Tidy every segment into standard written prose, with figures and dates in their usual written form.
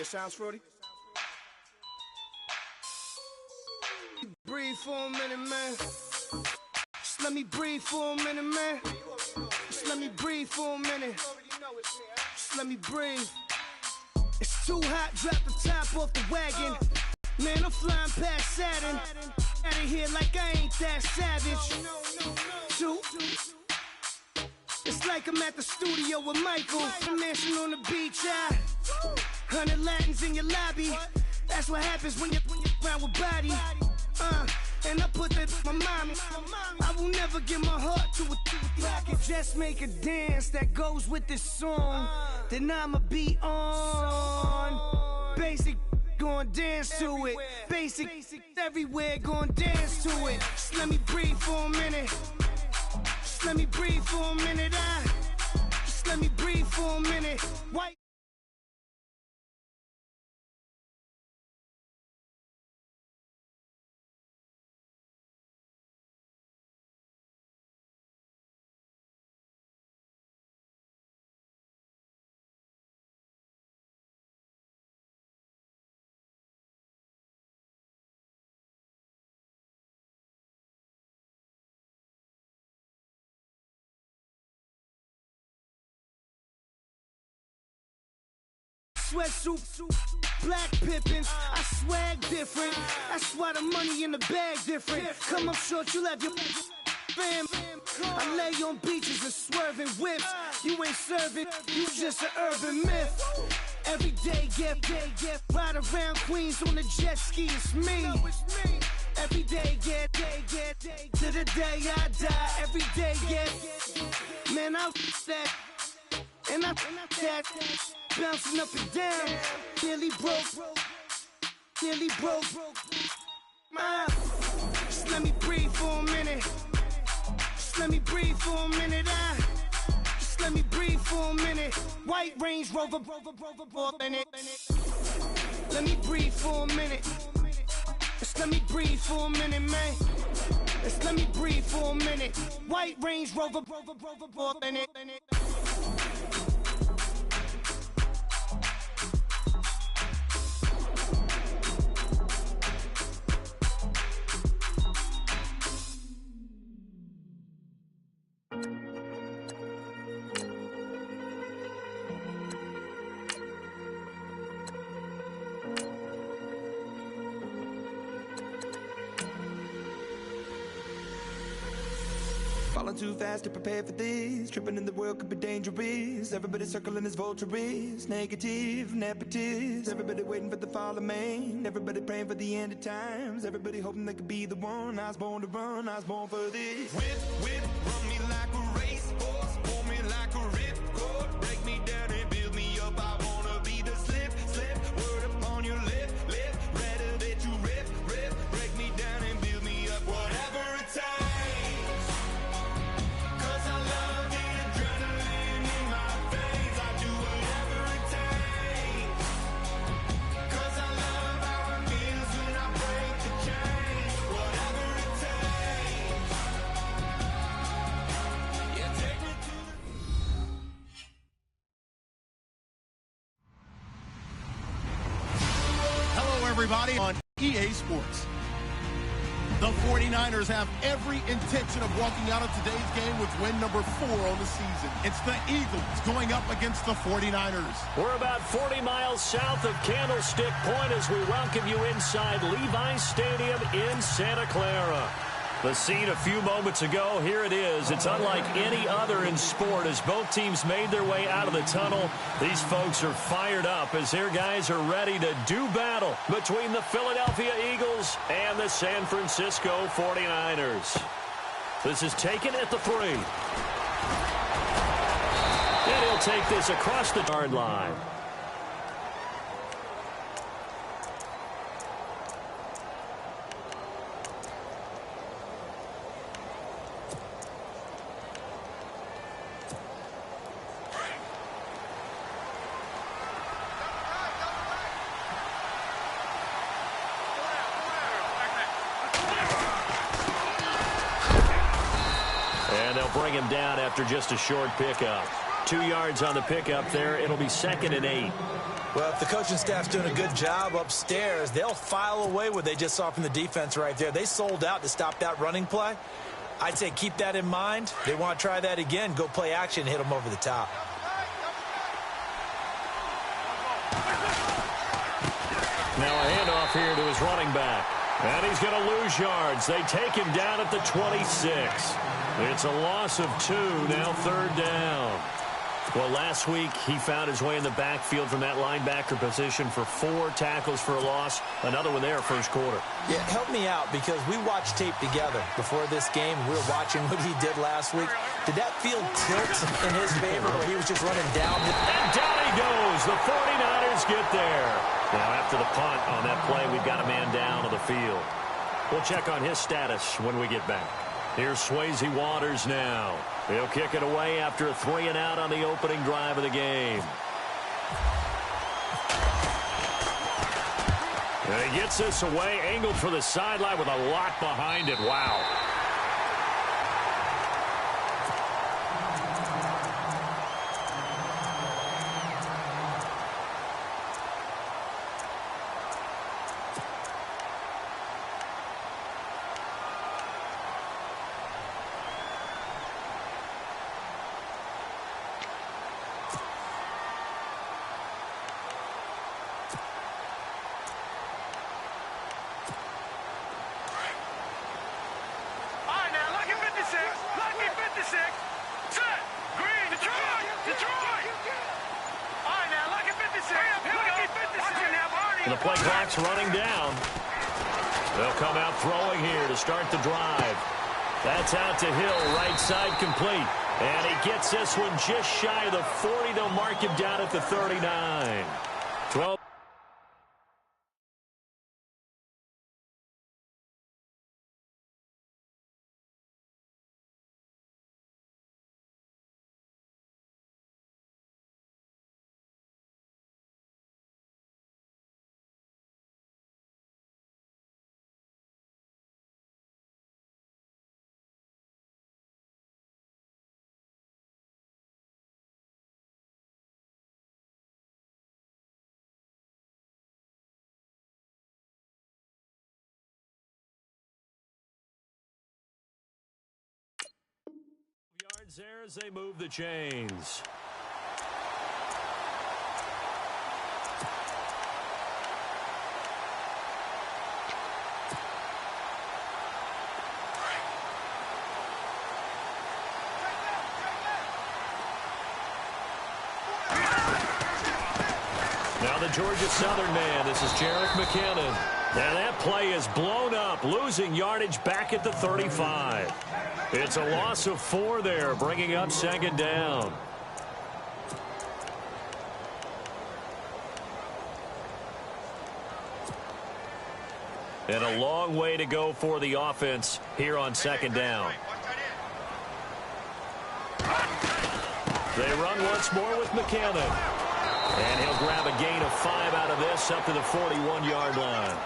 It sounds fruity. Breathe for a minute, man. Just let me breathe for a minute, man. Just let me breathe for a minute. Just let me breathe. It's too hot, drop the top off the wagon. Man, I'm flying past Saturn. Out of here like I ain't that savage. Two. It's like I'm at the studio with Michael. Mansion on the beach, 100 Latins in your lobby. That's what happens when you're around with body. And I put that in my mama. I will never give my heart to a I can just make a dance that goes with this song. Then I'ma be on. Basic, gon' dance to it. Basic, everywhere, gon' dance to it. Just let me breathe for a minute. Just let me breathe for a minute. Just let me breathe for a minute. White. Sweatsuit, black Pippins, I swag different. That's why the money in the bag different. Come up short, you have your fam. I lay on beaches and swerving whips. You ain't serving, you just an urban myth. Every day, get ride around Queens on the jet ski, it's me. Every day, get to the day I die. Every day, get, man, I that. And I that. Bouncing up and down, nearly broke. Just let me breathe for a minute. Just let me breathe for a minute. Just let me breathe for a minute. White Range Rover, in it. Let me breathe for a minute. Just let me breathe for a minute, man. Just let me breathe for a minute. White Range Rover, in it. Falling too fast to prepare for this. Tripping in the world could be dangerous. Everybody circling as vultures. Negative, nepotist. Everybody waiting for the fall of man. Everybody praying for the end of times. Everybody hoping they could be the one. I was born to run, I was born for this. Whip, run me like a racehorse. Pull me like a ripcord. Break me down and build me up. I wanna be the slip. Word upon your lip. Rather that you rip. Break me down and build me up. Whatever it takes. Everybody on EA Sports. The 49ers have every intention of walking out of today's game with win number 4 on the season. It's the Eagles going up against the 49ers. We're about 40 miles south of Candlestick Point as we welcome you inside Levi's Stadium in Santa Clara. The scene a few moments ago, here it is. It's unlike any other in sport as both teams made their way out of the tunnel. These folks are fired up as their guys are ready to do battle between the Philadelphia Eagles and the San Francisco 49ers. This is taken at the 3. And he'll take this across the yard line. And they'll bring him down after just a short pickup. 2 yards on the pickup there. It'll be 2nd and 8. Well, if the coaching staff's doing a good job upstairs, they'll file away what they just saw from the defense right there. They sold out to stop that running play. I'd say keep that in mind. They want to try that again. Go play action and hit them over the top. Now a handoff here to his running back. And he's going to lose yards. They take him down at the 26. It's a loss of 2, now 3rd down. Well, last week he found his way in the backfield from that linebacker position for 4 tackles for a loss. Another one there first quarter. Yeah, help me out because we watched tape together before this game. We were watching what he did last week. Did that field tilt in his favor or he was just running down? And down he goes. The 49ers get there. Now after the punt on that play, we've got a man down on the field. We'll check on his status when we get back. Here's Swayze Waters now. He'll kick it away after a 3-and-out on the opening drive of the game. And he gets this away, angled for the sideline with a lot behind it. Wow. The play clock's running down. They'll come out throwing here to start the drive. That's out to Hill, right side complete. And he gets this one just shy of the 40. They'll mark him down at the 39. 12. Yards there as they move the chains. Now the Georgia Southern man. This is Jerick McKinnon. And that play is blown up, losing yardage back at the 35. It's a loss of 4 there, bringing up 2nd down. And a long way to go for the offense here on 2nd down. They run once more with McKinnon. And he'll grab a gain of 5 out of this up to the 41-yard line.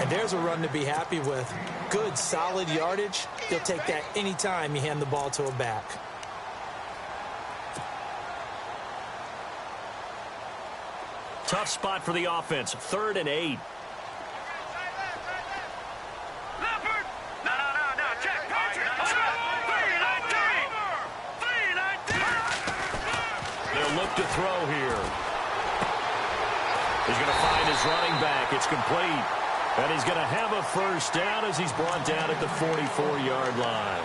And there's a run to be happy with. Good, solid yardage. He'll take that anytime you hand the ball to a back. Tough spot for the offense. 3rd and 8. They'll look to throw here. He's going to find his running back. It's complete. And he's going to have a first down as he's brought down at the 44-yard line.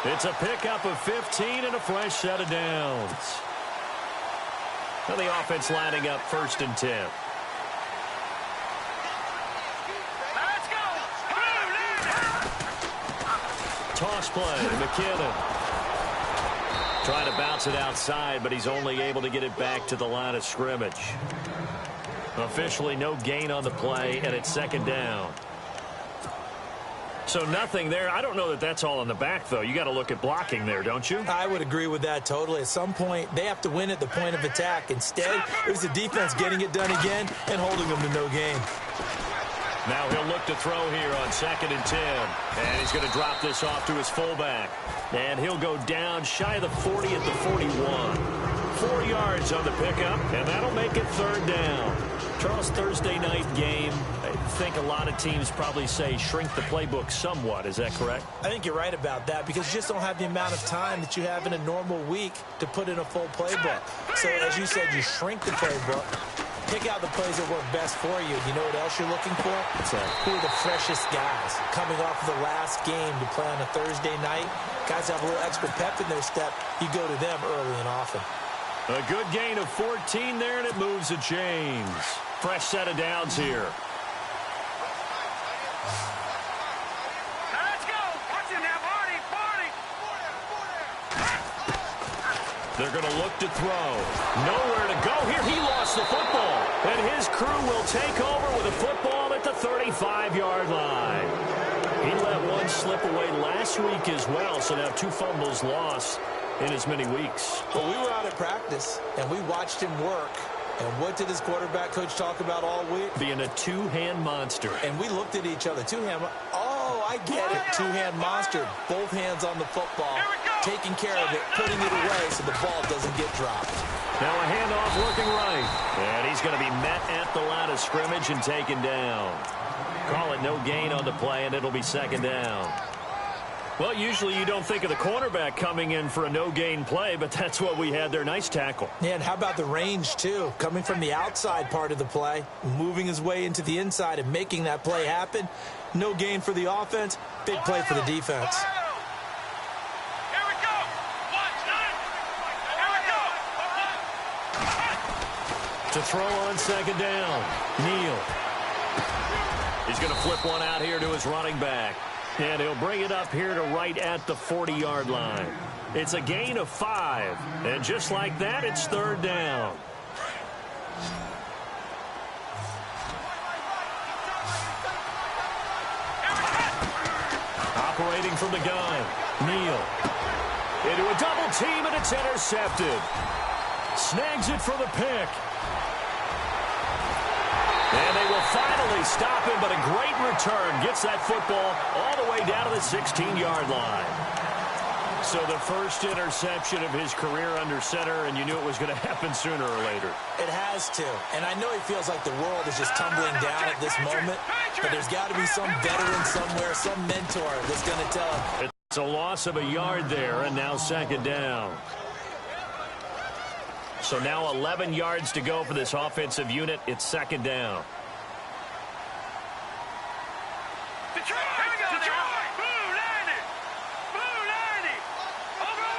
It's a pickup of 15 and a fresh set of downs. And the offense lining up 1st and 10. Let's go. Toss play, McKinnon. Trying to bounce it outside, but he's only able to get it back to the line of scrimmage. Officially no gain on the play, and it's 2nd down. So nothing there. I don't know that that's all in the back, though. You got to look at blocking there, don't you? I would agree with that totally. At some point, they have to win at the point of attack. Instead, it was the defense getting it done again and holding them to no gain. Now he'll look to throw here on 2nd and 10. And he's going to drop this off to his fullback. And he'll go down shy of the 40 at the 41. 4 yards on the pickup, and that'll make it 3rd down. Charles, Thursday night game, I think a lot of teams probably say shrink the playbook somewhat. Is that correct? I think you're right about that because you just don't have the amount of time that you have in a normal week to put in a full playbook. So, as you said, you shrink the playbook. Pick out the plays that work best for you. You know what else you're looking for? Who are the freshest guys coming off of the last game to play on a Thursday night? Guys have a little extra pep in their step. You go to them early and often. A good gain of 14 there, and it moves to James. Fresh set of downs here. Let's go. Watch him now, Marty. They're going to look to throw. Nowhere to go here. He lost the football. And his crew will take over with a football at the 35-yard line. He let one slip away last week as well, so now 2 fumbles lost in as many weeks. Well, we were out at practice, and we watched him work. And what did his quarterback coach talk about all week? Being a two-hand monster. And we looked at each other. Two-hand. Oh, I get it. Two-hand monster. Both hands on the football. Taking care of it. Putting it away so the ball doesn't get dropped. Now a handoff looking right. And he's going to be met at the line of scrimmage and taken down. Call it no gain on the play, and it'll be 2nd down. Well, usually you don't think of the cornerback coming in for a no-gain play, but that's what we had there. Nice tackle. Yeah, and how about the range, too? Coming from the outside part of the play, moving his way into the inside and making that play happen. No gain for the offense, big play for the defense. Here we go. Here we go. To throw on 2nd down, Neal. He's going to flip one out here to his running back. And he'll bring it up here to right at the 40-yard line. It's a gain of 5. And just like that, it's 3rd down. Operating from the gun, Neal. Into a double team, and it's intercepted. Snags it for the pick. And they will finally stop him, but a great return. Gets that football all the way down to the 16-yard line. So the first interception of his career under center, and you knew it was going to happen sooner or later. It has to. And I know he feels like the world is just tumbling down at this moment, but there's got to be some veteran somewhere, some mentor that's going to tell him. It's a loss of a yard there, and now 2nd down. So now 11 yards to go for this offensive unit. It's 2nd down. Detroit! Detroit! Blue 90! Blue 90! Over!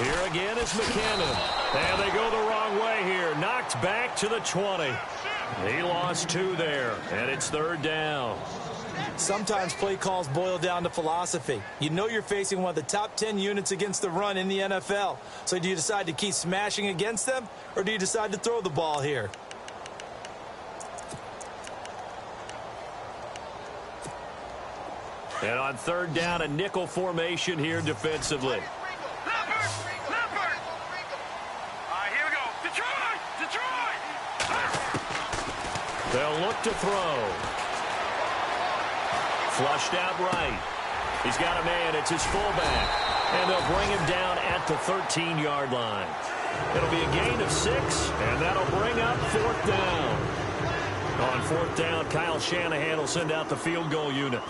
Here again is McKinnon. And they go the wrong way here. Knocked back to the 20. He lost 2 there, and it's 3rd down. Sometimes play calls boil down to philosophy. You know you're facing one of the top 10 units against the run in the NFL. So do you decide to keep smashing against them, or do you decide to throw the ball here? And on 3rd down, a nickel formation here defensively. Leopard! Leopard! All right, here we go. Detroit! Detroit! They'll look to throw. Flushed out right. He's got a man. It's his fullback. And they'll bring him down at the 13-yard line. It'll be a gain of 6, and that'll bring up 4th down. On 4th down, Kyle Shanahan will send out the field goal unit.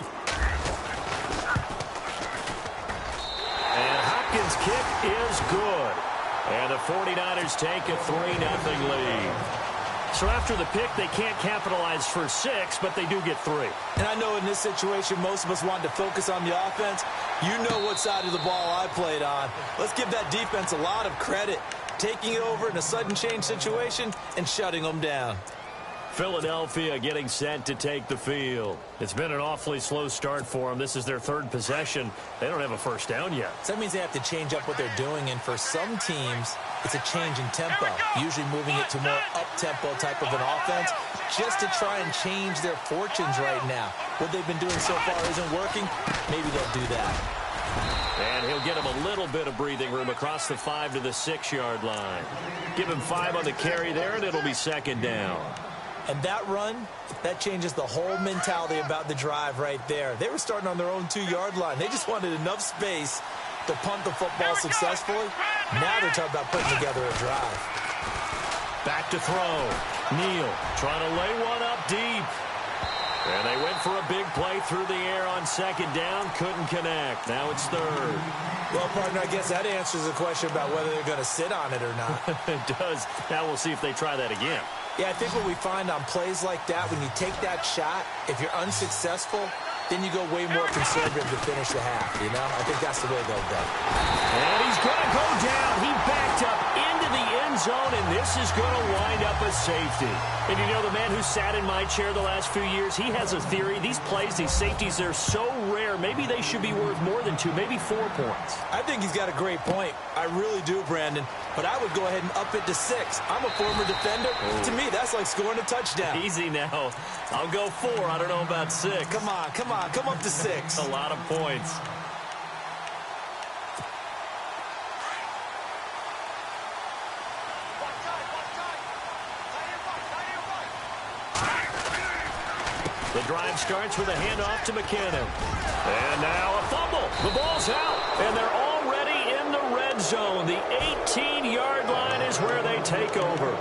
And Hopkins' kick is good. And the 49ers take a 3-0 lead. So after the pick, they can't capitalize for 6, but they do get 3. And I know in this situation, most of us wanted to focus on the offense. You know what side of the ball I played on. Let's give that defense a lot of credit. Taking it over in a sudden change situation and shutting them down. Philadelphia getting set to take the field. It's been an awfully slow start for them. This is their 3rd possession. They don't have a first down yet. So that means they have to change up what they're doing, and for some teams, it's a change in tempo, usually moving it to more up-tempo type of an offense just to try and change their fortunes right now. What they've been doing so far isn't working. Maybe they'll do that. And he'll get him a little bit of breathing room across the 5 to the 6-yard line. Give him 5 on the carry there, and it'll be 2nd down. And that run, that changes the whole mentality about the drive right there. They were starting on their own 2-yard line. They just wanted enough space to punt the football successfully. Now they're talking about putting together a drive. Back to throw. Neal trying to lay one up deep. And they went for a big play through the air on second down. Couldn't connect. Now it's third. Well, partner, I guess that answers the question about whether they're going to sit on it or not. It does. Now we'll see if they try that again. Yeah, I think what we find on plays like that, when you take that shot, if you're unsuccessful, then you go way more conservative to finish the half, you know? I think that's the way they'll go. And he's going to go down. He backed up into the end zone, and this is going to wind up a safety. And you know, the man who sat in my chair the last few years, he has a theory. These plays, these safeties, they're so rare. Maybe they should be worth more than 2, maybe 4 points. I think he's got a great point. I really do, Brandon. But I would go ahead and up it to 6. I'm a former defender. To me, that's like scoring a touchdown. Easy now. I'll go 4. I don't know about 6. Come on, come on. Come up to 6. A lot of points. The drive starts with a handoff to McKinnon. And now a fumble. The ball's out. And they're already in the red zone. The 18-yard line is where they take over.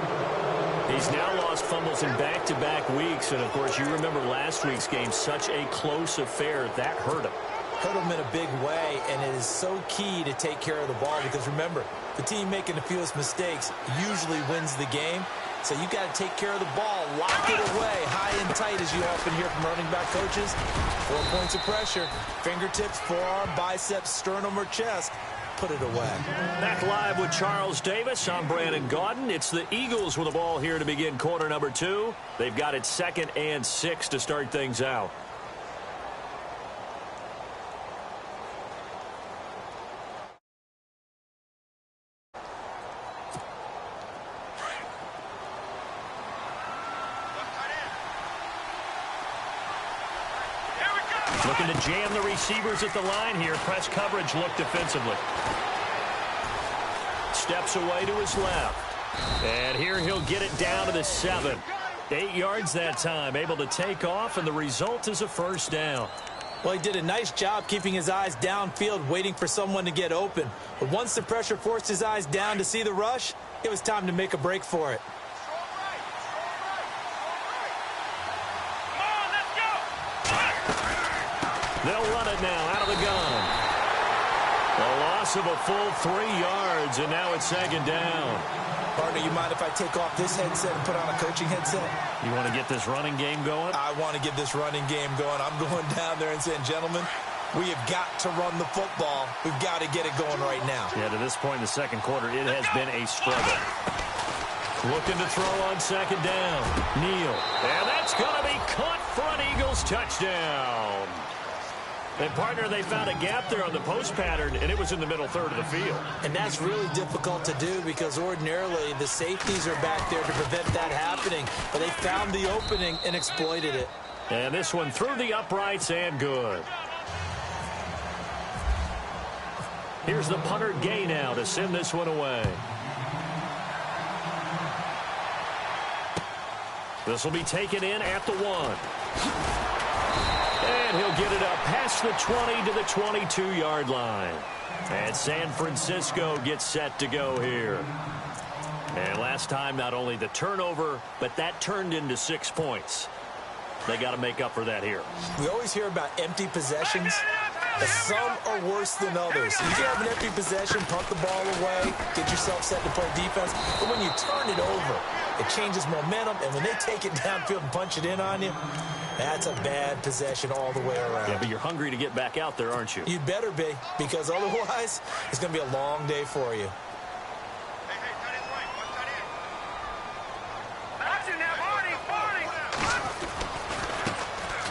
He's now lost fumbles in back-to-back weeks. And, of course, you remember last week's game, such a close affair. That hurt him. Hurt him in a big way, and it is so key to take care of the ball because, remember, the team making the fewest mistakes usually wins the game. So you got to take care of the ball, lock it away, high and tight, as you often hear from running back coaches. 4 points of pressure, fingertips, forearm, biceps, sternum, or chest. Put it away. Back live with Charles Davis. I'm Brandon Gaudin. It's the Eagles with the ball here to begin quarter number 2. They've got it 2nd and 6 to start things out. Looking to jam the receivers at the line here. Press coverage look defensively. Steps away to his left. And here he'll get it down to the 7. 8 yards that time. Able to take off, and the result is a first down. Well, he did a nice job keeping his eyes downfield, waiting for someone to get open. But once the pressure forced his eyes down to see the rush, it was time to make a break for it. They'll run it now out of the gun. A loss of a full 3 yards, and now it's 2nd down. Partner, you mind if I take off this headset and put on a coaching headset? You want to get this running game going? I want to get this running game going. I'm going down there and saying, gentlemen, we have got to run the football. We've got to get it going right now. Yeah, to this point in the second quarter, it has been a struggle. Looking to throw on 2nd down. Neal. And that's going to be caught for an Eagles touchdown. And, partner, they found a gap there on the post pattern, and it was in the middle third of the field. And that's really difficult to do because ordinarily the safeties are back there to prevent that happening. But they found the opening and exploited it. And this one through the uprights and good. Here's the punter Gay now to send this one away. This will be taken in at the 1. And he'll get it up past the 20 to the 22-yard line. And San Francisco gets set to go here. And last time, not only the turnover, but that turned into 6 points. They got to make up for that here. We always hear about empty possessions. Some are worse than others. You can have an empty possession, punt the ball away, get yourself set to play defense. But when you turn it over, it changes momentum. And when they take it downfield and punch it in on you, that's a bad possession all the way around. Yeah, but you're hungry to get back out there, aren't you? You'd better be, because otherwise it's going to be a long day for you.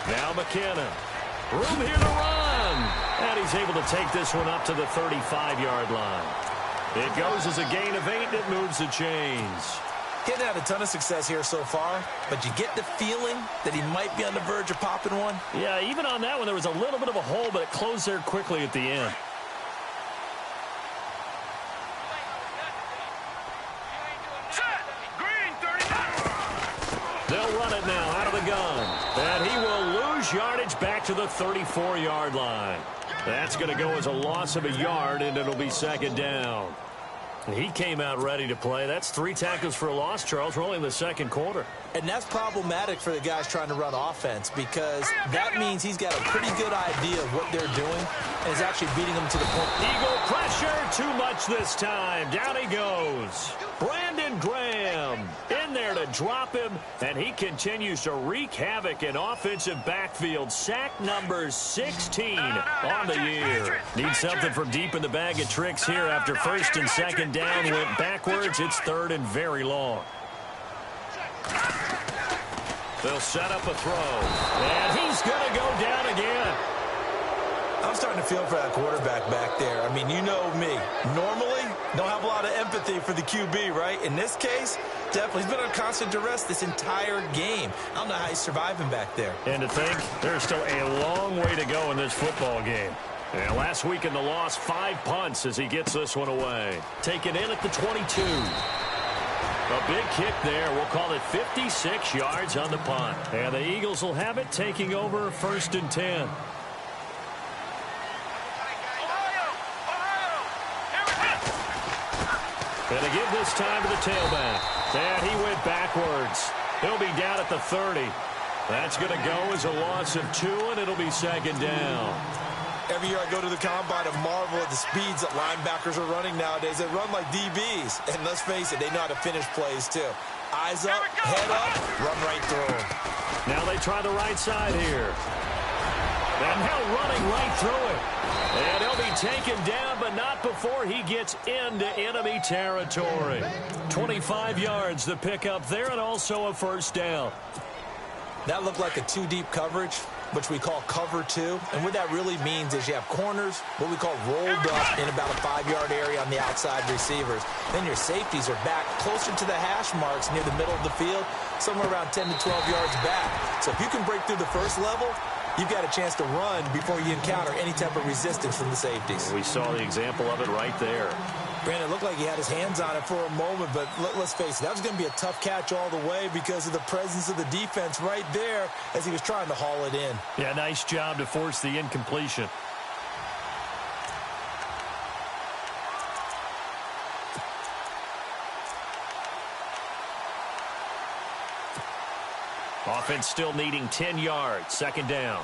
Now McKinnon. Room here to run. And he's able to take this one up to the 35-yard line. It goes as a gain of 8, and it moves the chains. He hasn't had a ton of success here so far, but you get the feeling that he might be on the verge of popping one. Yeah, even on that one, there was a little bit of a hole, but it closed there quickly at the end. They'll run it now out of the gun. And he will lose yardage back to the 34-yard line. That's going to go as a loss of a yard, and it'll be second down. He came out ready to play. That's 3 tackles for a loss, Charles. We're only in the second quarter. And that's problematic for the guys trying to run offense because that means he's got a pretty good idea of what they're doing and is actually beating them to the point. Eagle pressure, too much this time. Down he goes. Brandon Graham in there to drop him, and he continues to wreak havoc in offensive backfield. Sack number 16 on the year. Need something from deep in the bag of tricks here after first and second down went backwards. It's third and very long. They'll set up a throw, and he's going to go down again. I'm starting to feel for that quarterback back there. I mean, you know me. Normally, don't have a lot of empathy for the QB, right? In this case, definitely. He's been on constant duress this entire game. I don't know how he's surviving back there. And to think, there's still a long way to go in this football game. And last week in the loss, 5 punts as he gets this one away. Taken in at the 22. A big kick there. We'll call it 56 yards on the punt. And the Eagles will have it, taking over first and 10. And to give this time to the tailback. And he went backwards. He'll be down at the 30. That's going to go as a loss of 2, and it'll be second down. Every year I go to the combine and marvel at the speeds that linebackers are running nowadays. They run like DBs. And let's face it, they know how to finish plays too. Eyes up, head up, run right through them. Now they try the right side here. And now running right through it. And he'll be taken down, but not before he gets into enemy territory. 25 yards the pickup there, and also a first down. That looked like a 2-deep coverage, which we call cover 2. And what that really means is you have corners, what we call rolled up in about a 5-yard area on the outside receivers. Then your safeties are back closer to the hash marks near the middle of the field, somewhere around 10 to 12 yards back. So if you can break through the first level, you've got a chance to run before you encounter any type of resistance from the safeties. We saw the example of it right there. Brandon, it looked like he had his hands on it for a moment, but let's face it, that was going to be a tough catch all the way because of the presence of the defense right there as he was trying to haul it in. Yeah, nice job to force the incompletion. Offense still needing 10 yards. Second down.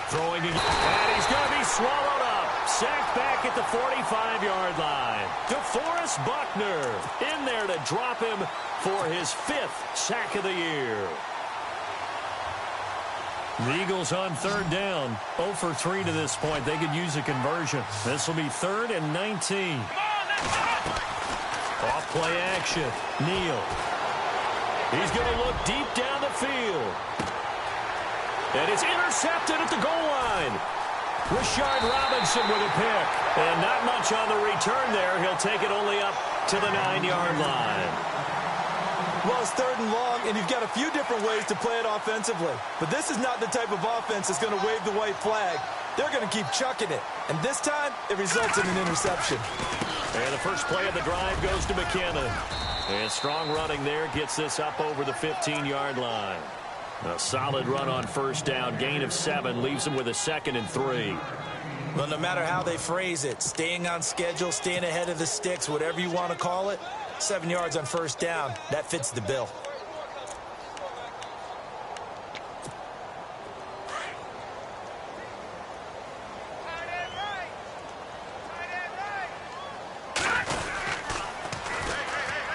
Throwing again, and he's going to be swallowed up. Sacked back at the 45-yard line. DeForest Buckner in there to drop him for his 5th sack of the year. The Eagles on third down. 0 for 3 to this point. They could use a conversion. This will be 3rd and 19. Off play action. Neal. He's going to look deep down the field. And it's intercepted at the goal line. Rashard Robinson with a pick. And not much on the return there. He'll take it only up to the 9-yard line. Well, it's 3rd and long, and you've got a few different ways to play it offensively. But this is not the type of offense that's going to wave the white flag. They're going to keep chucking it. And this time, it results in an interception. And the first play of the drive goes to McKinnon. And strong running there gets this up over the 15-yard line. A solid run on first down. Gain of 7 leaves them with a 2nd and 3. Well, no matter how they phrase it, staying on schedule, staying ahead of the sticks, whatever you want to call it, 7 yards on first down, that fits the bill.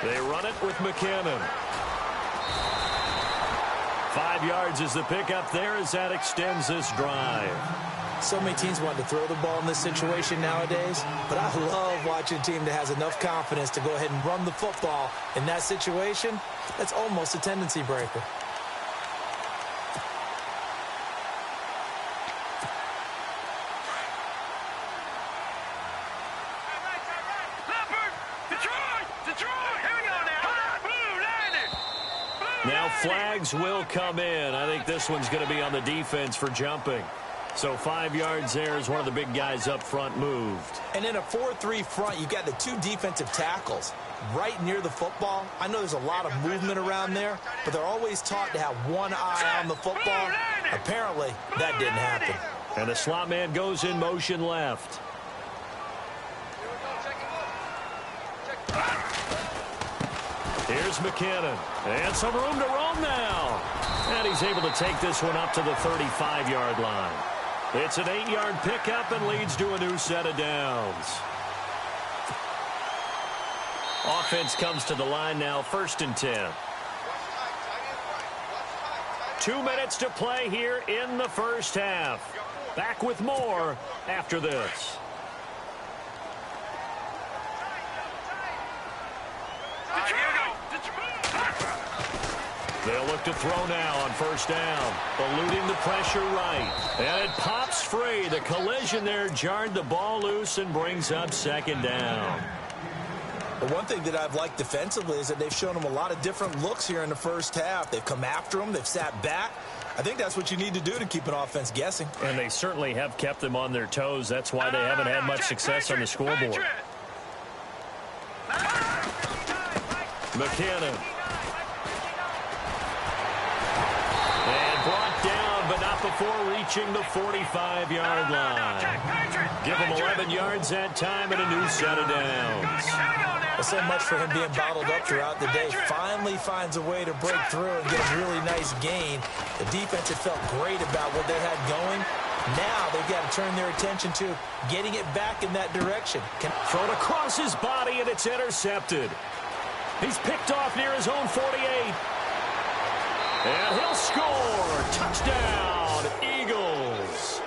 They run it with McKinnon. 5 yards is the pickup there as that extends this drive. So many teams want to throw the ball in this situation nowadays, but I love watching a team that has enough confidence to go ahead and run the football. In that situation, that's almost a tendency breaker. Now flags will come in. I think this one's going to be on the defense for jumping. So 5 yards there as one of the big guys up front moved. And in a 4-3 front, you've got the 2 defensive tackles right near the football. I know there's a lot of movement around there, but they're always taught to have one eye on the football. Apparently, that didn't happen. And the slot man goes in motion left. Here's McKinnon. And some room to roam now. And he's able to take this one up to the 35-yard line. It's an 8-yard pickup and leads to a new set of downs. Offense comes to the line now, 1st and 10. 2 minutes to play here in the first half. Back with more after this. They'll look to throw now on 1st down. Eluding the pressure right. And it pops free. The collision there jarred the ball loose and brings up 2nd down. The one thing that I've liked defensively is that they've shown them a lot of different looks here in the first half. They've come after them. They've sat back. I think that's what you need to do to keep an offense guessing. And they certainly have kept them on their toes. That's why they haven't had much success on the scoreboard. McKinnon. And brought down, but not before reaching the 45-yard line. Give them 11 yards that time and a new set of downs. Well, so much for him being bottled up throughout the day. Finally finds a way to break through and get a really nice gain. The defense had felt great about what they had going. Now they've got to turn their attention to getting it back in that direction. Thrown across his body, and it's intercepted. He's picked off near his own 48. And he'll score. Touchdown, Eagles.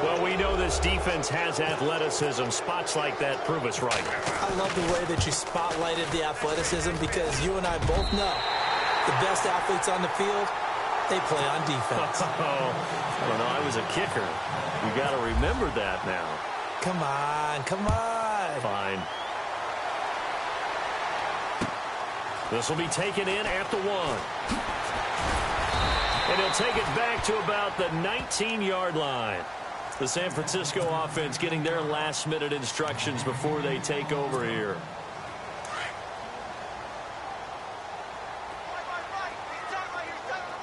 Well, we know this defense has athleticism. Spots like that prove us right. I love the way that you spotlighted the athleticism because you and I both know the best athletes on the field, they play on defense. I don't know. I was a kicker. You got to remember that now. Come on, come on. Fine. This will be taken in at the 1. And he'll take it back to about the 19-yard line. The San Francisco offense getting their last-minute instructions before they take over here.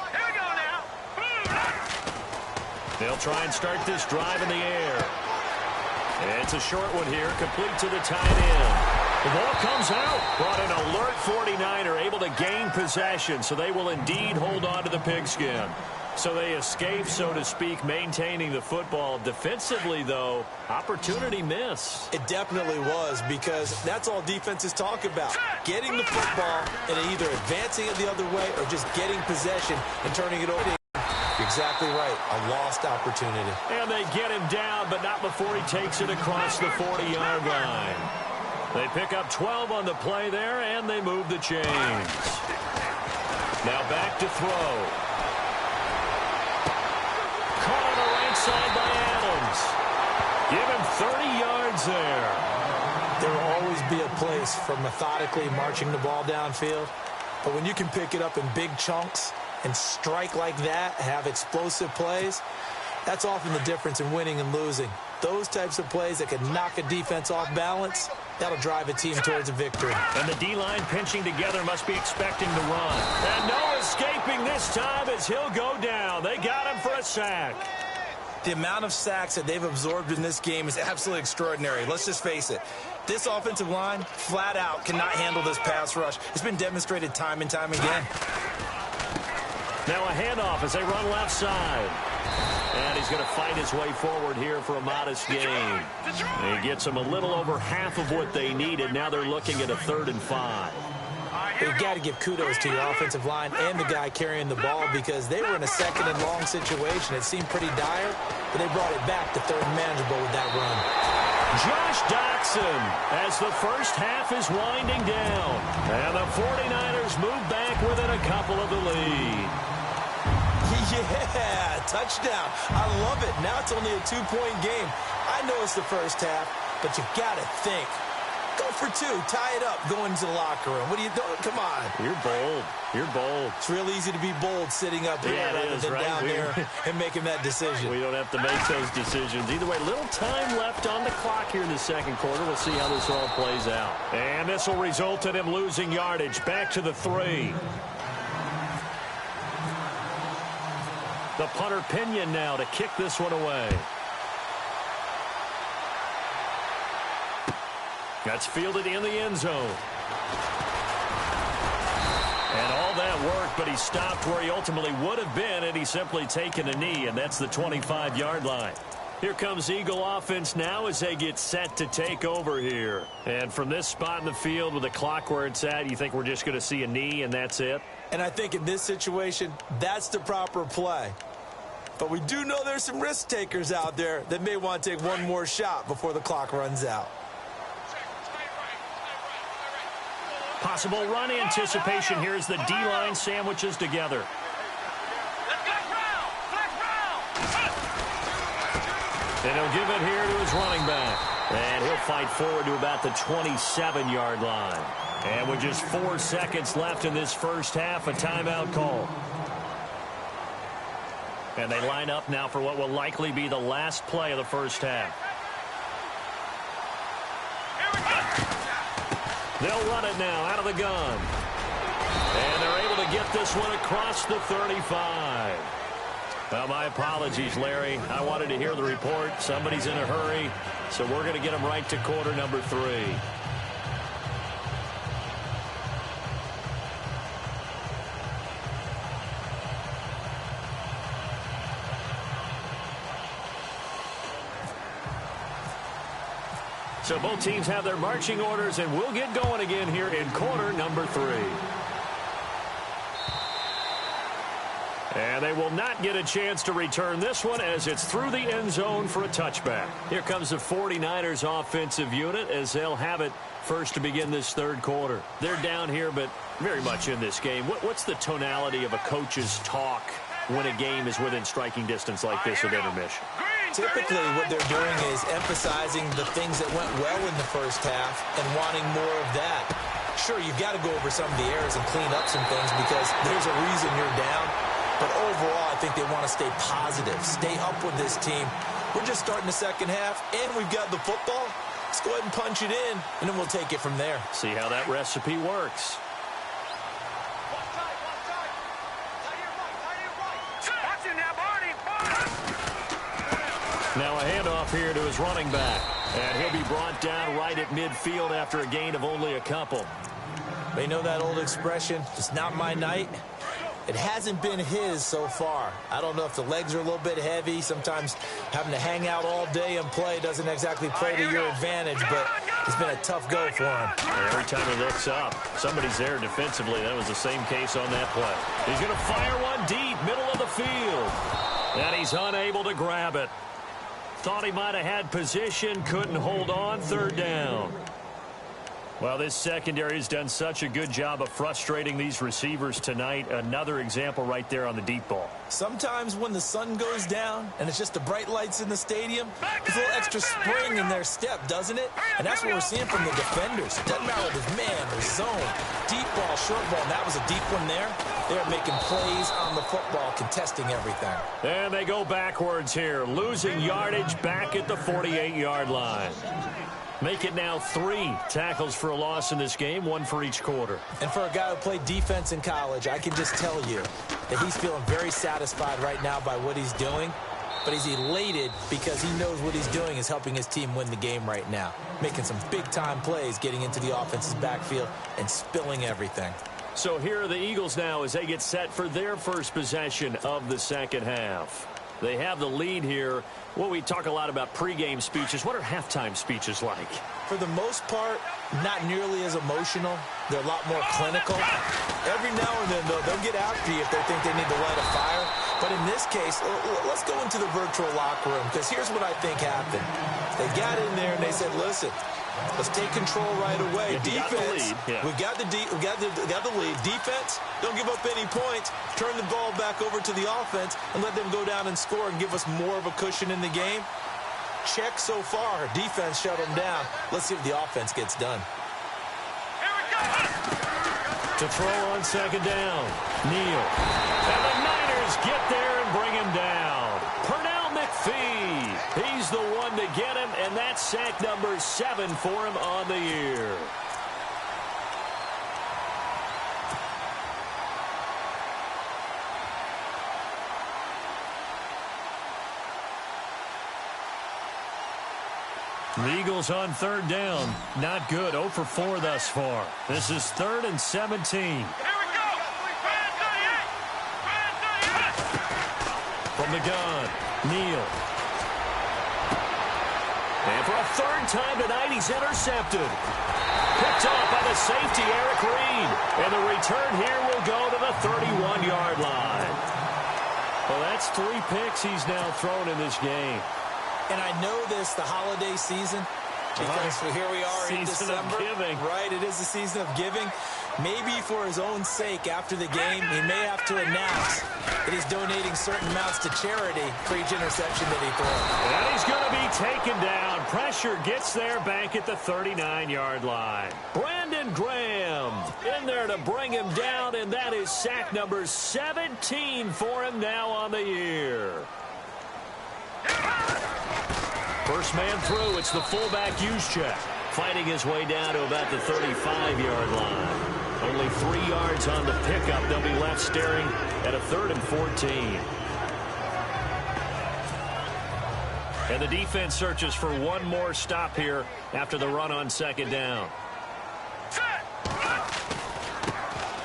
Here we go now. They'll try and start this drive in the air. And it's a short one here, complete to the tight end. The ball comes out. Brought an alert 49er, able to gain possession, so they will indeed hold on to the pigskin. So they escape, so to speak, maintaining the football. Defensively, though, opportunity miss. It definitely was, because that's all defenses talk about. Getting the football and either advancing it the other way or just getting possession and turning it over. You're exactly right. A lost opportunity. And they get him down, but not before he takes it across the 40-yard line. They pick up 12 on the play there, and they move the chains. Now back to throw. Caught on the right side by Adams. Give him 30 yards there. There will always be a place for methodically marching the ball downfield. But when you can pick it up in big chunks and strike like that, have explosive plays, that's often the difference in winning and losing. Those types of plays that can knock a defense off balance, that'll drive a team towards a victory. And the D-line pinching together must be expecting to run. And no escaping this time as he'll go down. They got him for a sack. The amount of sacks that they've absorbed in this game is absolutely extraordinary. Let's just face it. This offensive line, flat out, cannot handle this pass rush. It's been demonstrated time and time again. Now a handoff as they run left side. And he's going to fight his way forward here for a modest gain. He gets them a little over half of what they needed. Now they're looking at a 3rd and 5. You've got to give kudos to your offensive line and the guy carrying the ball, because they were in a 2nd and long situation. It seemed pretty dire, but they brought it back to 3rd and manageable with that run. Josh Doctson as the first half is winding down. And the 49ers move back within a couple of the lead. Yeah, touchdown. I love it. Now it's only a 2-point game. I know it's the first half, but you got to think Go for two. Tie it up. Go into the locker room. What are you doing? Come on. You're bold. You're bold. It's real easy to be bold sitting up here rather than down there and making that decision. We don't have to make those decisions. Either way, little time left on the clock here in the second quarter. We'll see how this all plays out. And this will result in him losing yardage. Back to the 3. The punter Pinion now to kick this one away. That's fielded in the end zone. And all that worked, but he stopped where he ultimately would have been had he simply taken a knee, and that's the 25-yard line. Here comes Eagle offense now as they get set to take over here. And from this spot in the field with the clock where it's at, you think we're just going to see a knee and that's it? And I think in this situation, that's the proper play. But we do know there's some risk takers out there that may want to take one more shot before the clock runs out. Possible run anticipation here as the D-line sandwiches together. And he'll give it here to his running back. And he'll fight forward to about the 27-yard line. And with just 4 seconds left in this first half, a timeout call. And they line up now for what will likely be the last play of the first half. They'll run it now out of the gun. And they're able to get this one across the 35. Well, my apologies, Larry. I wanted to hear the report. Somebody's in a hurry, so we're going to get them right to quarter number 3. So both teams have their marching orders, and we'll get going again here in quarter number 3. And they will not get a chance to return this one as it's through the end zone for a touchback. Here comes the 49ers offensive unit as they'll have it first to begin this third quarter. They're down here, but very much in this game. What's the tonality of a coach's talk when a game is within striking distance like this at intermission? Typically, what they're doing is emphasizing the things that went well in the first half and wanting more of that. Sure, you've got to go over some of the errors and clean up some things because there's a reason you're down. But overall, I think they want to stay positive, stay up with this team. We're just starting the second half, and we've got the football. Let's go ahead and punch it in, and then we'll take it from there. See how that recipe works. Now a handoff here to his running back. And he'll be brought down right at midfield after a gain of only a couple. They know that old expression, it's not my night. It hasn't been his so far. I don't know if the legs are a little bit heavy. Sometimes having to hang out all day and play doesn't exactly play to your advantage, but it's been a tough go for him. Every time he looks up, somebody's there defensively. That was the same case on that play. He's going to fire one deep, middle of the field. And he's unable to grab it. Thought he might have had position, couldn't hold on, third down. Well, this secondary has done such a good job of frustrating these receivers tonight. Another example right there on the deep ball. Sometimes when the sun goes down and it's just the bright lights in the stadium, there's a little extra spring in their step, doesn't it? And that's what we're seeing from the defenders. It doesn't matter whether it's man or zone, deep ball, short ball. And that was a deep one there. They're making plays on the football, contesting everything. And they go backwards here, losing yardage back at the 48-yard line. Make it now 3 tackles for a loss in this game, 1 for each quarter. And for a guy who played defense in college, I can just tell you that he's feeling very satisfied right now by what he's doing. But he's elated because he knows what he's doing is helping his team win the game right now. Making some big-time plays, getting into the offense's backfield and spilling everything. So here are the Eagles now as they get set for their first possession of the second half. They have the lead here. Well, we talk a lot about pregame speeches. What are halftime speeches like? For the most part, not nearly as emotional. They're a lot more clinical. Every now and then, though, they'll get after you if they think they need to light a fire. But in this case, let's go into the virtual locker room because here's what I think happened. They got in there and they said, listen, let's take control right away. Defense, we got the lead. Defense, don't give up any points. Turn the ball back over to the offense and let them go down and score and give us more of a cushion in the game. check so far. Defense shut them down. Let's see if the offense gets done. To throw on second down, Neal. And the Niners get there and bring him down. Pernell McPhee, he's the one to get him, and that's sack number 7 for him on the year. The Eagles on third down. Not good. 0 for 4 thus far. This is 3rd and 17. Here we go! From the gun, Neal. And for a third time tonight, he's intercepted. Picked off by the safety, Eric Reed. And the return here will go to the 31-yard line. Well, that's 3 picks he's now thrown in this game. And I know this, the holiday season, because here we are in December. Giving. Right, it is the season of giving. Maybe for his own sake, after the game, he may have to announce that he's donating certain amounts to charity for each interception that he throws. And he's going to be taken down. Pressure gets there back at the 39-yard line. Brandon Graham in there to bring him down, and that is sack number 17 for him now on the year. First man through, it's the fullback Juszczyk, fighting his way down to about the 35-yard line. Only 3 yards on the pickup. They'll be left staring at a 3rd and 14. And the defense searches for one more stop here after the run on second down.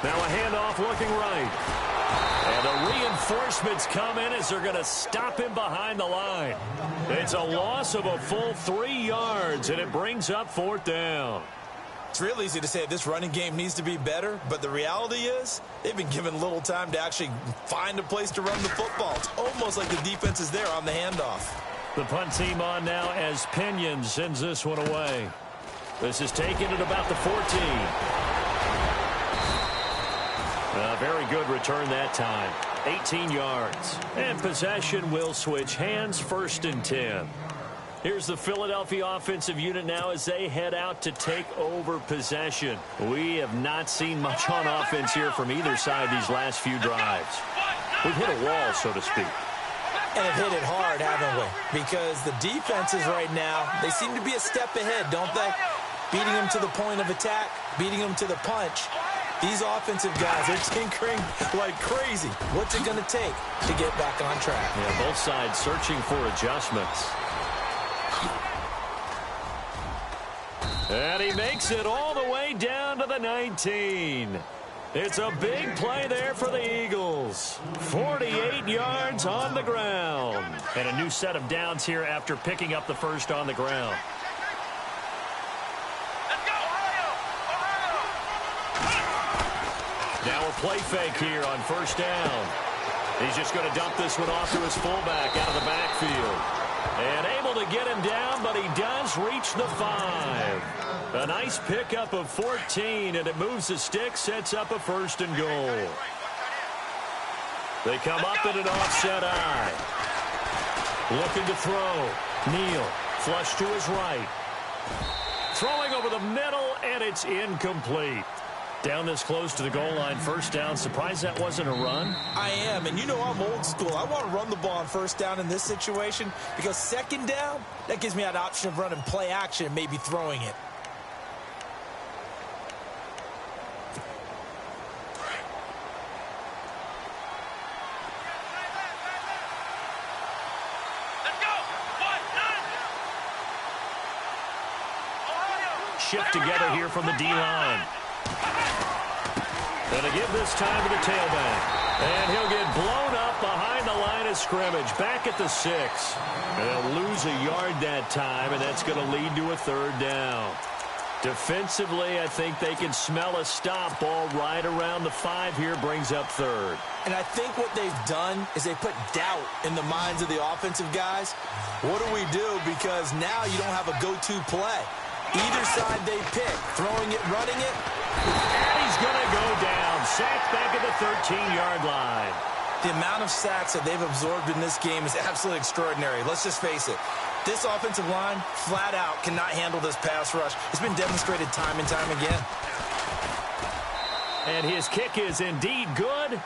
Now a handoff looking right. And the reinforcements come in as they're going to stop him behind the line. It's a loss of a full 3 yards, and it brings up 4th down. It's real easy to say this running game needs to be better, but the reality is they've been given little time to actually find a place to run the football. It's almost like the defense is there on the handoff. The punt team on now as Pinion sends this one away. This is taken at about the 14. Very good return that time. 18 yards. And possession will switch hands, 1st and 10. Here's the Philadelphia offensive unit now as they head out to take over possession. We have not seen much on offense here from either side these last few drives. We've hit a wall, so to speak. And have hit it hard, haven't we? Because the defenses right now, they seem to be a step ahead, don't they? Beating them to the point of attack, beating them to the punch. These offensive guys are tinkering like crazy. What's it going to take to get back on track? Yeah, both sides searching for adjustments. And he makes it all the way down to the 19. It's a big play there for the Eagles. 48 yards on the ground. And a new set of downs here after picking up the first on the ground. Now a play fake here on 1st down. He's just going to dump this one off to his fullback out of the backfield. And able to get him down, but he does reach the 5. A nice pickup of 14, and it moves the stick, sets up a 1st and goal. They come up in an offset eye. Looking to throw. Neal, flush to his right. Throwing over the middle, and it's incomplete. Down this close to the goal line, 1st down. Surprised that wasn't a run? I am, and you know I'm old school. I want to run the ball on 1st down in this situation because 2nd down, that gives me that option of running play action and maybe throwing it. Shift together here from the D-line. Going to give this time to the tailback. And he'll get blown up behind the line of scrimmage. Back at the 6. They'll lose a yard that time, and that's going to lead to a 3rd down. Defensively, I think they can smell a stop. Ball right around the 5 here brings up 3rd. And I think what they've done is they put doubt in the minds of the offensive guys. What do we do? Because now you don't have a go-to play. Either side they pick, throwing it, running it. And he's going to go down. Sacked back at the 13-yard line. The amount of sacks that they've absorbed in this game is absolutely extraordinary. Let's just face it. This offensive line, flat out, cannot handle this pass rush. It's been demonstrated time and time again. And his kick is indeed good.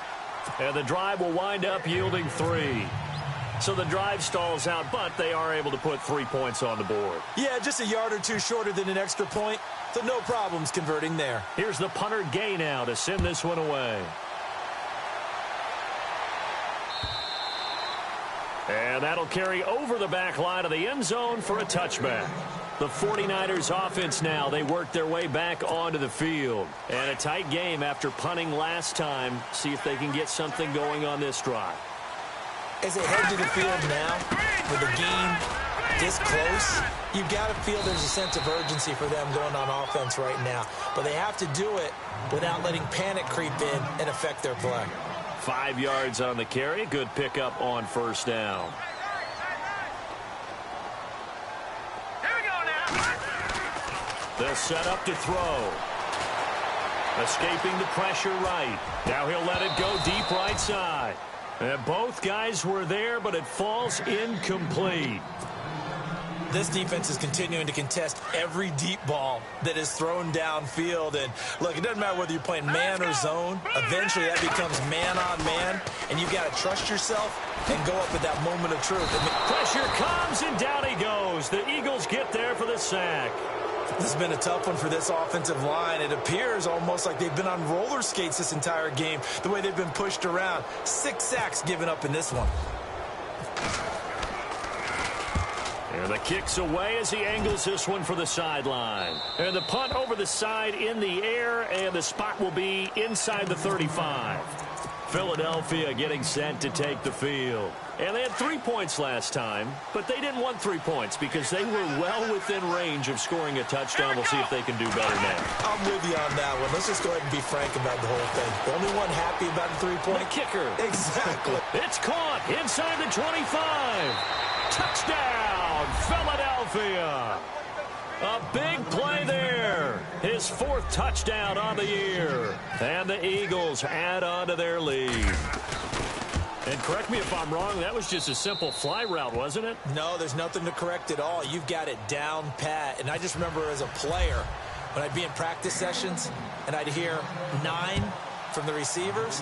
And the drive will wind up yielding 3. So the drive stalls out, but they are able to put 3 points on the board. Yeah, just a yard or two shorter than an extra point. So no problems converting there. Here's the punter Gay now to send this one away. And that'll carry over the back line of the end zone for a touchback. The 49ers offense now, they work their way back onto the field. And a tight game after punting last time. See if they can get something going on this drive. As they head to the field now, with the game this close, you've got to feel there's a sense of urgency for them going on offense right now. But they have to do it without letting panic creep in and affect their play. 5 yards on the carry. Good pickup on first down. Here we go now. They'll set up to throw. Escaping the pressure right. Now he'll let it go deep right side. And both guys were there, but it falls incomplete. This defense is continuing to contest every deep ball that is thrown downfield. And, look, it doesn't matter whether you're playing man or zone. Eventually, that becomes man-on-man, and you've got to trust yourself and go up at that moment of truth. Pressure comes, and down he goes. The Eagles get there for the sack. This has been a tough one for this offensive line. It appears almost like they've been on roller skates this entire game, the way they've been pushed around. 6 sacks given up in this one. And the kick's away as he angles this one for the sideline. And the punt over the side in the air, and the spot will be inside the 35. Philadelphia getting set to take the field. And they had 3 points last time, but they didn't want 3 points because they were well within range of scoring a touchdown. We'll see if they can do better now. I'm with you on that one. Let's just go ahead and be frank about the whole thing. The only one happy about the 3-point. The kicker. Exactly. It's caught inside the 25. Touchdown, Philadelphia. A big play there. His 4th touchdown on the year. And the Eagles add on to their lead. And correct me if I'm wrong, that was just a simple fly route, wasn't it? No, there's nothing to correct at all. You've got it down pat. And I just remember as a player, when I'd be in practice sessions and I'd hear 9 from the receivers,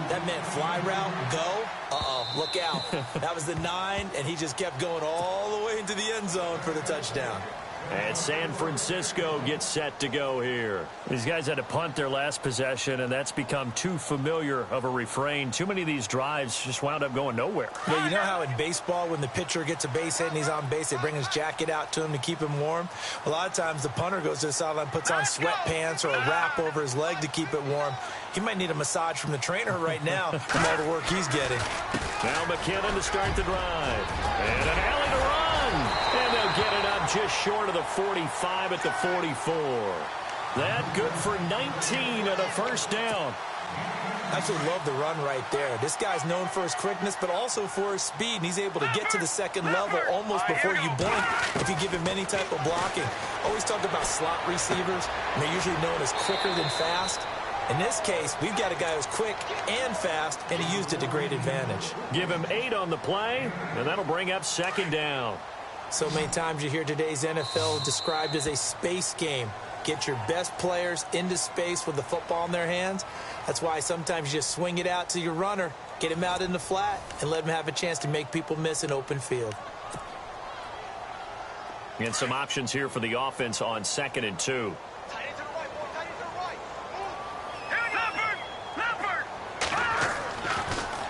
that meant fly route, go. Uh-oh, look out. That was the 9, and he just kept going all the way into the end zone for the touchdown. And San Francisco gets set to go here. These guys had to punt their last possession, and that's become too familiar of a refrain. Too many of these drives just wound up going nowhere. Yeah, you know how in baseball, when the pitcher gets a base hit and he's on base, they bring his jacket out to him to keep him warm? A lot of times the punter goes to the sideline, puts on sweatpants or a wrap over his leg to keep it warm. He might need a massage from the trainer right now from all the work he's getting. Now McKinnon to start the drive. And an alley to run. And they'll get it up just short of the 45 at the 44. That good for 19 and a first down. I actually love the run right there. This guy's known for his quickness, but also for his speed, and he's able to get to the second level almost before you blink if you give him any type of blocking. Always talk about slot receivers, and they're usually known as quicker than fast. In this case, we've got a guy who's quick and fast, and he used it to great advantage. Give him 8 on the play, and that'll bring up second down. So many times you hear today's NFL described as a space game. Get your best players into space with the football in their hands. That's why sometimes you just swing it out to your runner, get him out in the flat, and let him have a chance to make people miss an open field. And some options here for the offense on 2nd and 2.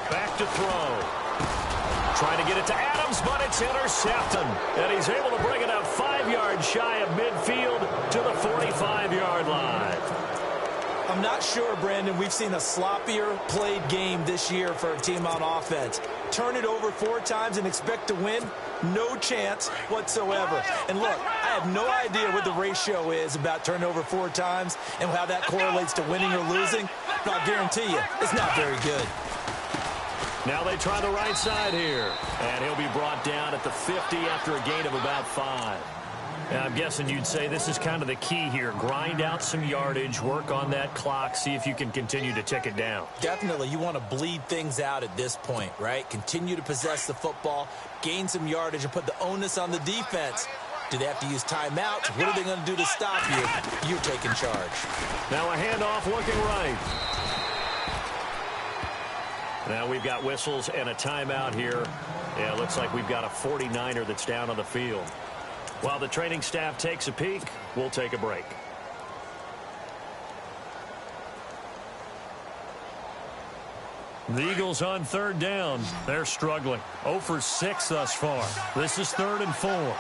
Back to throw. Trying to get it to Adams, but it's intercepted. And he's able to bring it up 5 yards shy of midfield to the 45-yard line. I'm not sure, Brandon, we've seen a sloppier played game this year for a team on offense. Turn it over 4 times and expect to win? No chance whatsoever. And look, I have no idea what the ratio is about turning over 4 times and how that correlates to winning or losing. But I'll guarantee you, it's not very good. Now they try the right side here. And he'll be brought down at the 50 after a gain of about 5. I'm guessing you'd say this is kind of the key here. Grind out some yardage, work on that clock, see if you can continue to tick it down. Definitely. You want to bleed things out at this point, right? Continue to possess the football, gain some yardage, and put the onus on the defense. Do they have to use timeouts? What are they going to do to stop you? You're taking charge. Now a handoff looking right. Now we've got whistles and a timeout here. Yeah, it looks like we've got a 49er that's down on the field. While the training staff takes a peek, we'll take a break. The Eagles on third down. They're struggling. 0 for 6 thus far. This is 3rd and 4. Let's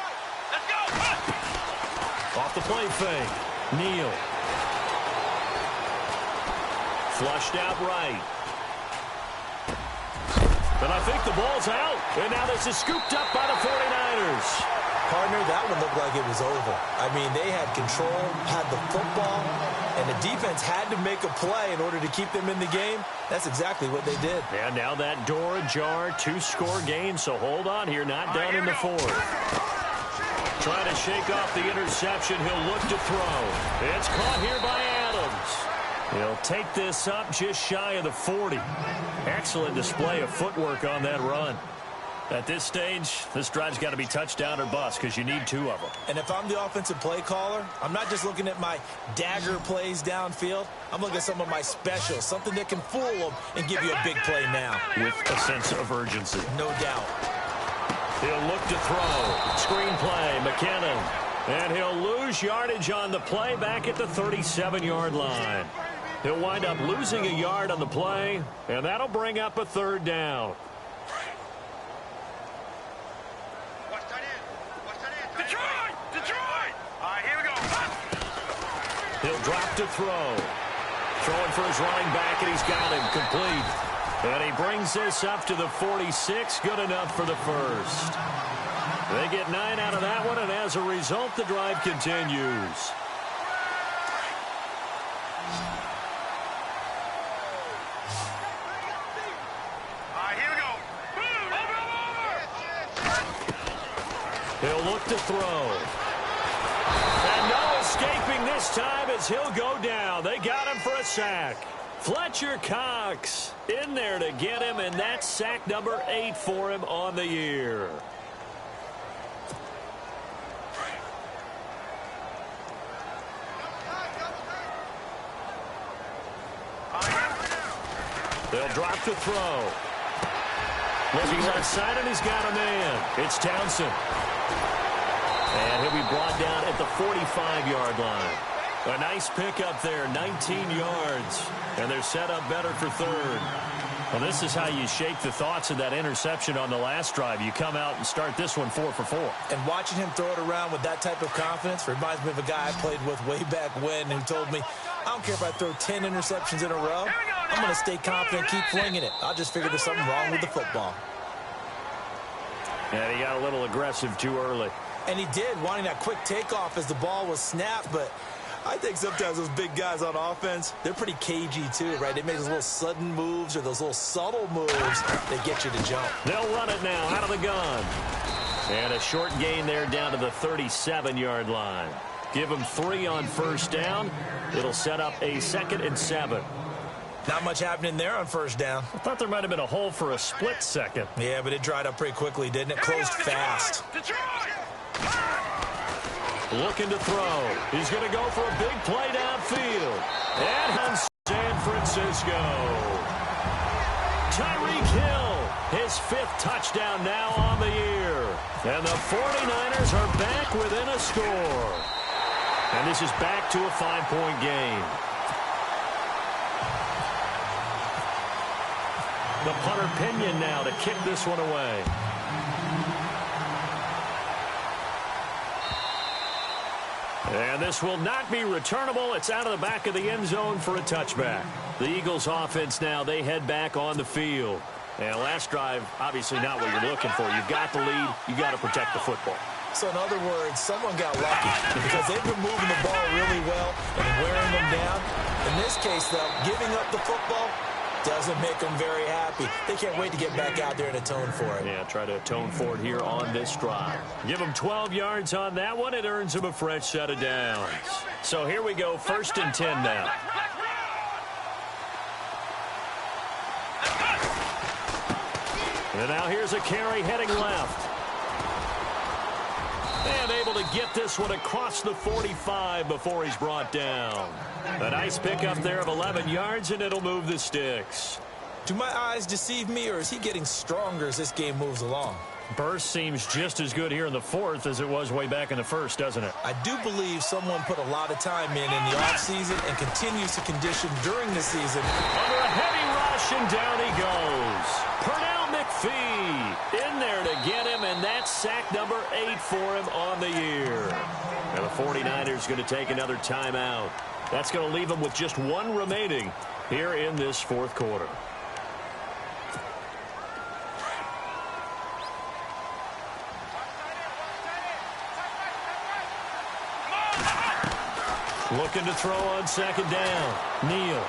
go! Off the play fake. Neal. Flushed out right. But I think the ball's out. And now this is scooped up by the 49ers. Partner, that one looked like it was over. I mean, they had control, had the football, and the defense had to make a play in order to keep them in the game. That's exactly what they did. And now that door ajar, 2-score game, so hold on here, not done in the 4th. Trying to shake off the interception, he'll look to throw. It's caught here by Adams. He'll take this up just shy of the 40. Excellent display of footwork on that run. At this stage, this drive's got to be touchdown or bust because you need 2 of them. And if I'm the offensive play caller, I'm not just looking at my dagger plays downfield. I'm looking at some of my specials, something that can fool them and give you a big play now. With a sense of urgency. No doubt. He'll look to throw. Screen play, McKinnon. And he'll lose yardage on the play back at the 37-yard line. He'll wind up losing a yard on the play, and that'll bring up a 3rd down. Detroit! All right, here we go. He'll drop to throw. Throwing for his running back, and he's got him complete. And he brings this up to the 46. Good enough for the first. They get 9 out of that one, and as a result, the drive continues. All right, here we go. He'll look to throw. And no escaping this time as he'll go down. They got him for a sack. Fletcher Cox in there to get him, and that's sack number 8 for him on the year. They'll drop to throw. Looking outside, and he's got a man. It's Townsend. And he'll be brought down at the 45-yard line. A nice pickup there, 19 yards. And they're set up better for 3rd. Well, this is how you shake the thoughts of that interception on the last drive. You come out and start this one 4 for 4. And watching him throw it around with that type of confidence reminds me of a guy I played with way back when who told me, I don't care if I throw 10 interceptions in a row. I'm going to stay confident, keep flinging it. I'll just figure there's something wrong with the football. And he got a little aggressive too early. And he did, wanting that quick takeoff as the ball was snapped. But I think sometimes those big guys on offense, they're pretty cagey too, right? They make those little sudden moves or those little subtle moves that get you to jump. They'll run it now out of the gun. And a short gain there down to the 37-yard line. Give them 3 on first down. It'll set up a 2nd and 7. Not much happening there on first down. I thought there might have been a hole for a split second. Yeah, but it dried up pretty quickly, didn't it? Closed fast. Looking to throw. He's going to go for a big play downfield. And on San Francisco. Tyreek Hill, his 5th touchdown now on the year. And the 49ers are back within a score. And this is back to a 5-point game. The punter Pinion now to kick this one away. And this will not be returnable. It's out of the back of the end zone for a touchback. The Eagles offense now, they head back on the field. And last drive, obviously not what you're looking for. You've got the lead. You've got to protect the football. So in other words, someone got lucky because they've been moving the ball really well and wearing them down. In this case, though, giving up the football, Doesn't make them very happy. They can't wait to get back out there and atone for it. Yeah, try to atone for it here on this drive. Give them 12 yards on that one. It earns them a fresh set of downs. So here we go, 1st and 10 now. And now here's a carry heading left. And able to get this one across the 45 before he's brought down. A nice pickup there of 11 yards, and it'll move the sticks. Do my eyes deceive me, or is he getting stronger as this game moves along? Burst seems just as good here in the 4th as it was way back in the 1st, doesn't it? I do believe someone put a lot of time in the offseason and continues to condition during the season. Under a heavy rush, and down he goes. Pernell McPhee in there to get him, and that's sack number 8 for him on the year. And the 49ers going to take another timeout. That's going to leave them with just one remaining here in this 4th quarter. Looking to throw on 2nd down. Neal.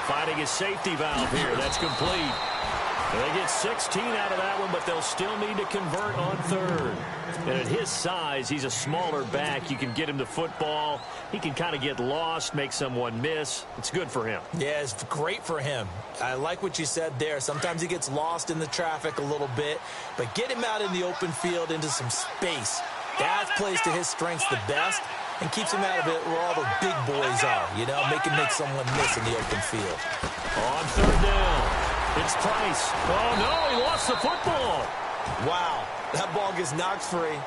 Finding his safety valve here. That's complete. They get 16 out of that one, but they'll still need to convert on 3rd. And at his size, he's a smaller back. You can get him the football. He can kind of get lost, make someone miss. It's good for him. Yeah, it's great for him. I like what you said there. Sometimes he gets lost in the traffic a little bit, but get him out in the open field into some space. That plays to his strengths the best and keeps him out of it where all the big boys are, you know, make someone miss in the open field. On 3rd down, it's Price. Oh, no, he lost the football. Wow, that ball gets knocked free,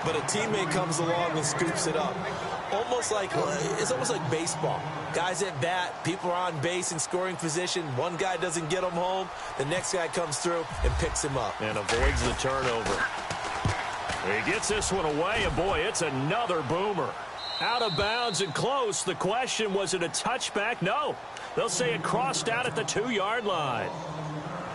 but a teammate comes along and scoops it up. It's almost like baseball. Guys at bat, people are on base in scoring position. One guy doesn't get him home. The next guy comes through and picks him up. And avoids the turnover. He gets this one away, and boy, it's another boomer. Out of bounds and close. The question, was it a touchback? No. They'll say it crossed out at the 2-yard line.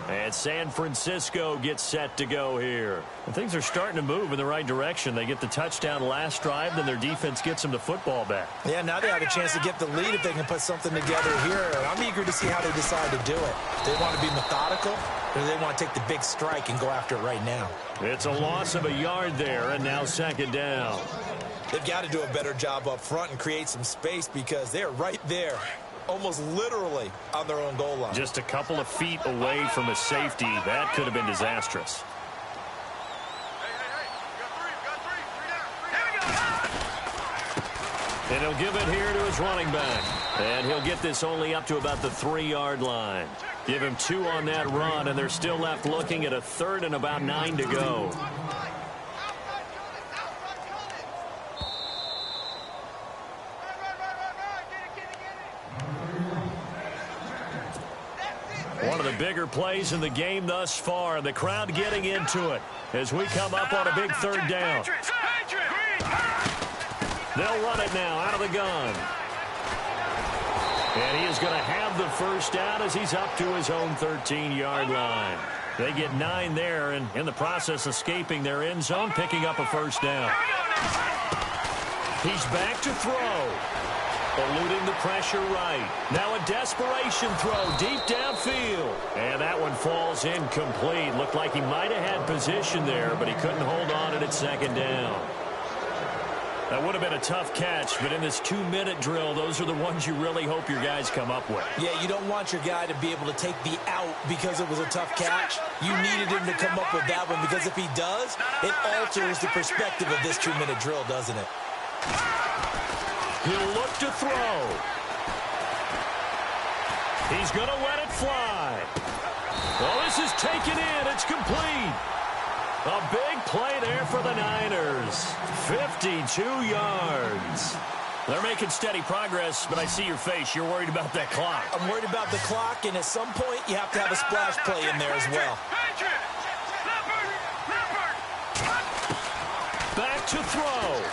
And San Francisco gets set to go here. And things are starting to move in the right direction. They get the touchdown last drive, then their defense gets them the football back. Yeah, now they have a chance to get the lead if they can put something together here. I'm eager to see how they decide to do it. Do they want to be methodical, or do they want to take the big strike and go after it right now? It's a loss of a yard there, and now 2nd down. They've got to do a better job up front and create some space because they're right there, almost literally on their own goal line. Just a couple of feet away from a safety. That could have been disastrous. And he'll give it here to his running back. And he'll get this only up to about the 3-yard line. Give him 2 on that run, and they're still left looking at a 3rd and about 9 to go. One of the bigger plays in the game thus far. The crowd getting into it as we come up on a big 3rd down. They'll run it now out of the gun. And he is going to have the 1st down as he's up to his own 13-yard line. They get 9 there, and in the process escaping their end zone, picking up a 1st down. He's back to throw. Eluding the pressure right. Now a desperation throw deep downfield. And that one falls incomplete. Looked like he might have had position there, but he couldn't hold on to it at 2nd down. That would have been a tough catch, but in this 2-minute drill, those are the ones you really hope your guys come up with. Yeah, you don't want your guy to be able to take the out because it was a tough catch. You needed him to come up with that one because if he does, it alters the perspective of this 2-minute drill, doesn't it? He'll look to throw. He's going to let it fly. Well, this is taken in. It's complete. A big play there for the Niners. 52 yards. They're making steady progress, but I see your face. You're worried about that clock. I'm worried about the clock, and at some point, you have to have a splash play in there as well. Back to throw.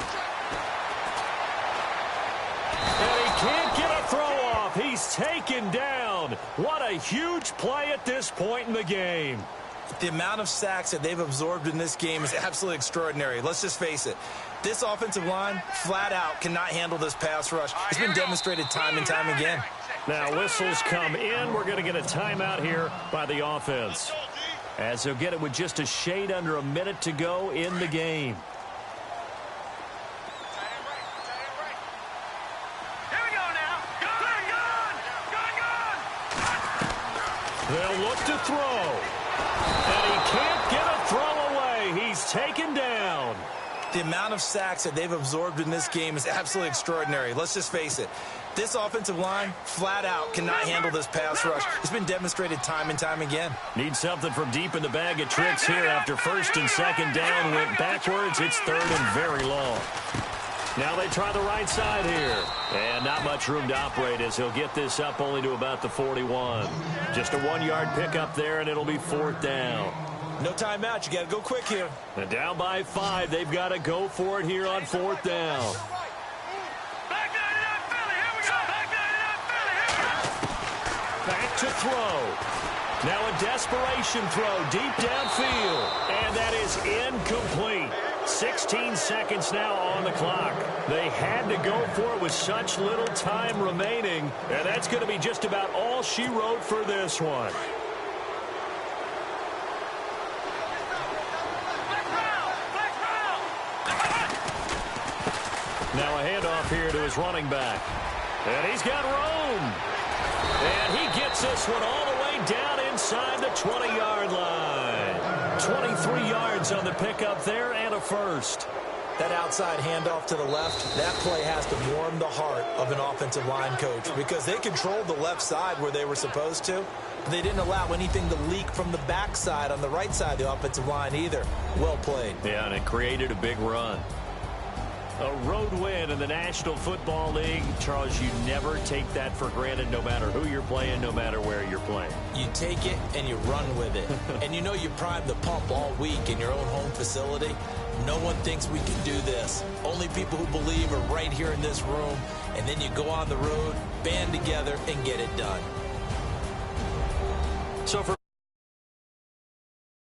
And he can't get a throw off. He's taken down. What a huge play at this point in the game. The amount of sacks that they've absorbed in this game is absolutely extraordinary. Let's just face it. This offensive line, flat out, cannot handle this pass rush. It's been demonstrated time and time again. Now whistles come in. We're going to get a timeout here by the offense, as they'll get it with just a shade under a minute to go in the game. Here we go now. Gone. They'll look to throw. And he can't get a throw away. He's taken down. The amount of sacks that they've absorbed in this game is absolutely extraordinary. Let's just face it. This offensive line, flat out, cannot handle this pass rush. It's been demonstrated time and time again. Need something from deep in the bag of tricks here after first and second down went backwards. It's third and very long. Now they try the right side here. And not much room to operate as he'll get this up only to about the 41. Just a 1-yard pickup there, and it'll be fourth down. No timeout. You got to go quick here. And down by 5. They've got to go for it here on fourth down. Back to throw. Now a desperation throw deep downfield. And that is incomplete. 16 seconds now on the clock. They had to go for it with such little time remaining. And that's going to be just about all she wrote for this one. Now a handoff here to his running back. And he's got room. And he gets this one all the way down inside the 20-yard line. 23 yards on the pickup there and a first. That outside handoff to the left, that play has to warm the heart of an offensive line coach because they controlled the left side where they were supposed to. But they didn't allow anything to leak from the backside on the right side of the offensive line either. Well played. Yeah, and it created a big run. A road win in the National Football League. Charles, you never take that for granted no matter who you're playing, no matter where you're playing. You take it and you run with it. And you know you primed the pump all week in your own home facility. No one thinks we can do this. Only people who believe are right here in this room. And then you go on the road, band together, and get it done. So for